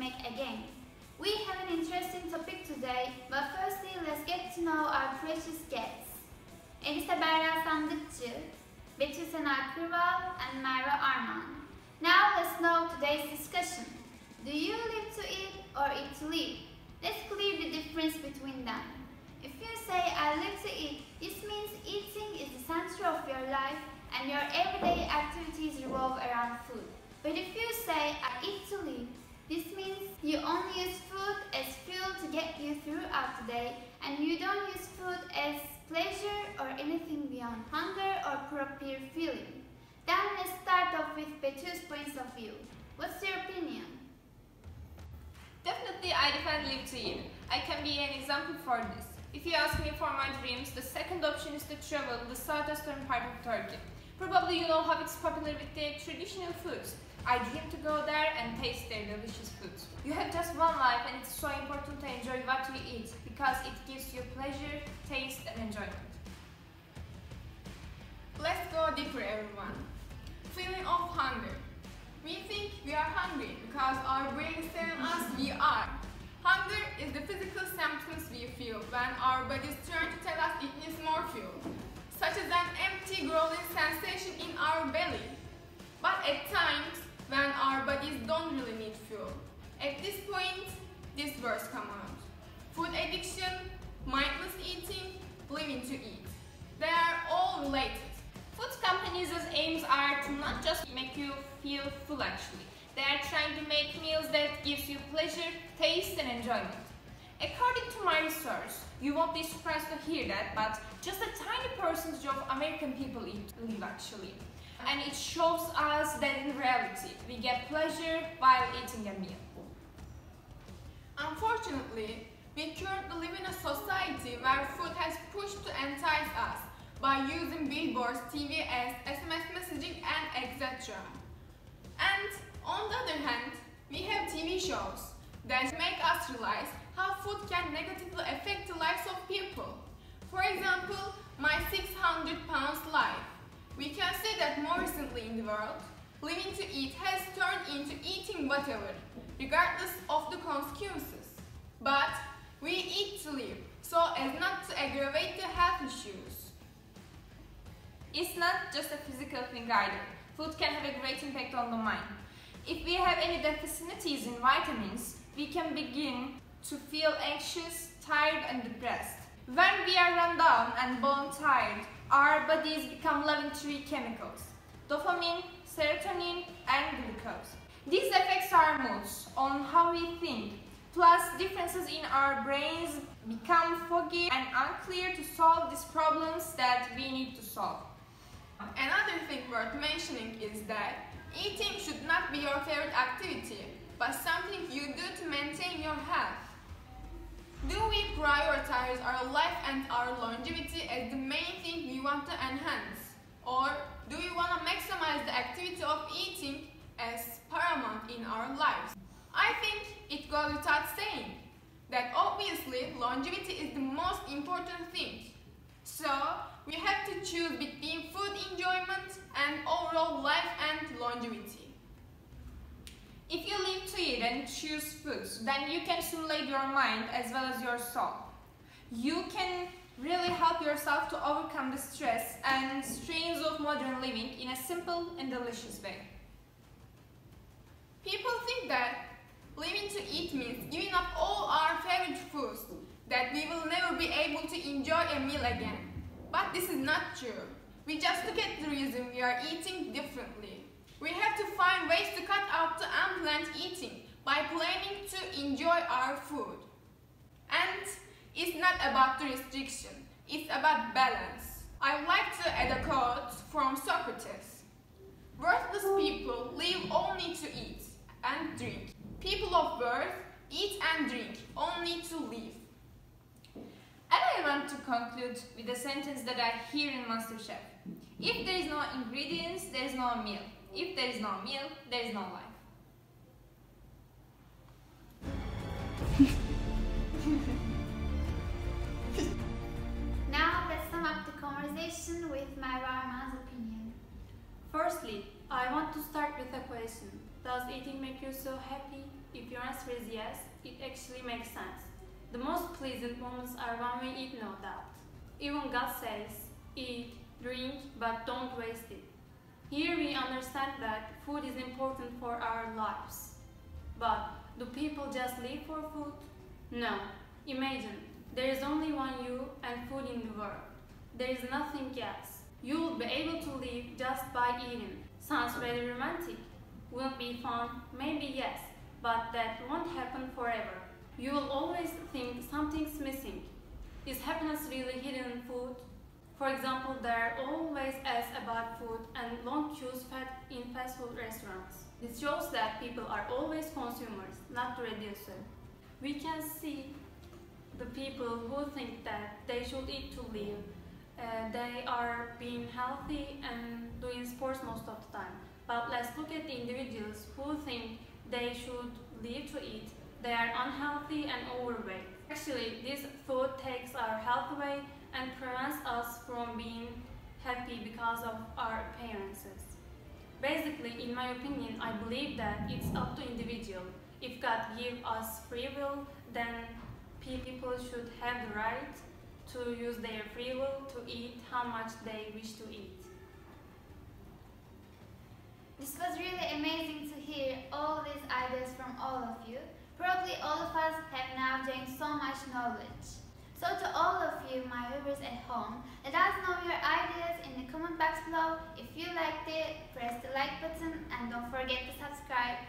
yemek again. We have an interesting topic today, but firstly let's get to know our precious guests. Elise Berra Sandıkçı, Betül Sena Kırval, and Merve Arman. Now let's know today's discussion. Do you live to eat or eat to live? Let's clear the difference between them. If you say I live to eat, this means eating is the center of your life and your everyday activities revolve around food. But if you say I eat to live, this means you only use food as fuel to get you throughout the day and you don't use food as pleasure or anything beyond hunger or proper feeling. Then let's start off with Betül's points of view. What's your opinion? Definitely I defend live to eat. I can be an example for this. If you ask me for my dreams, the second option is to travel the southeastern part of Turkey. Probably you know how it's popular with their traditional foods. I dream to go there and taste their delicious foods. You have just one life and it's so important to enjoy what you eat because it gives you pleasure, taste and enjoyment. Let's go deeper, everyone. Feeling of hunger. We think we are hungry because our brain is telling us we are. Hunger is the physical symptoms we feel when our bodies turn to tell us it needs more fuel, such as an empty growling sensation in our belly. But at times, when our bodies don't really need fuel, at this point, these words come out. Food addiction, mindless eating, living to eat. They are all related. Food companies' aims are to not just make you feel full actually. They are trying to make meals that gives you pleasure, taste and enjoyment. According to my research, you won't be surprised to hear that, but just a tiny percentage of American people live actually. And it shows us that in reality, we get pleasure while eating a meal. Unfortunately, we currently live in a society where food has pushed to entice us by using billboards, TV ads, SMS messaging and etc. And on the other hand, we have TV shows that make us realize how food can negatively affect the lives of people. For example, My 600 Pounds Life. We can say that more recently in the world, living to eat has turned into eating whatever, regardless of the consequences. But we eat to live, so as not to aggravate the health issues. It's not just a physical thing either. Food can have a great impact on the mind. If we have any deficiencies in vitamins, we can begin to feel anxious, tired and depressed. When we are run down and bone tired, our bodies become loving three chemicals: dopamine, serotonin and glucose. These affects our moods on how we think, plus differences in our brains become foggy and unclear to solve these problems that we need to solve. Another thing worth mentioning is that eating should not be your favorite activity, but something you do to maintain your health. Do we prioritize our life and our longevity as the main thing we want to enhance? Or do we want to maximize the activity of eating as paramount in our lives? I think it goes without saying that obviously longevity is the most important thing. So we have to choose between food enjoyment and overall life and longevity. If you live to eat and choose foods, then you can stimulate your mind as well as your soul. You can really help yourself to overcome the stress and strains of modern living in a simple and delicious way. People think that living to eat means giving up all our favorite foods, that we will never be able to enjoy a meal again. But this is not true. We just look at the reason we are eating differently. We have to find ways to cut out the unplanned eating by planning to enjoy our food. And it's not about the restriction, it's about balance. I would like to add a quote from Socrates. Worthless people live only to eat and drink. People of worth eat and drink only to live. And I want to conclude with a sentence that I hear in MasterChef. If there is no ingredients, there is no meal. If there is no meal, there is no life. Now let's sum up the conversation with Merve Arman's opinion. Firstly, I want to start with a question. Does eating make you so happy? If your answer is yes, it actually makes sense. The most pleasant moments are when we eat, no doubt. Even God says, eat, drink, but don't waste it. Here we understand that food is important for our lives. But do people just live for food? No. Imagine, there is only one you and food in the world. There is nothing else. You will be able to live just by eating. Sounds very romantic. Will it be fun? Maybe yes, but that won't happen forever. You will always think something's missing. Is happiness really hidden in food? For example, there are always ads about food and long queues in fast food restaurants. This shows that people are always consumers, not the reducer. We can see the people who think that they should eat to live. They are being healthy and doing sports most of the time. But let's look at the individuals who think they should live to eat. They are unhealthy and overweight. Actually, this food takes our health away and prevents us from being happy because of our appearances. Basically, in my opinion, I believe that it's up to individual. If God gives us free will, then people should have the right to use their free will to eat how much they wish to eat. This was really amazing to hear all these ideas from all of you. Probably all of us have now gained so much knowledge. So to all of you, my viewers at home, let us know your ideas in the comment box below. If you liked it, press the like button and don't forget to subscribe.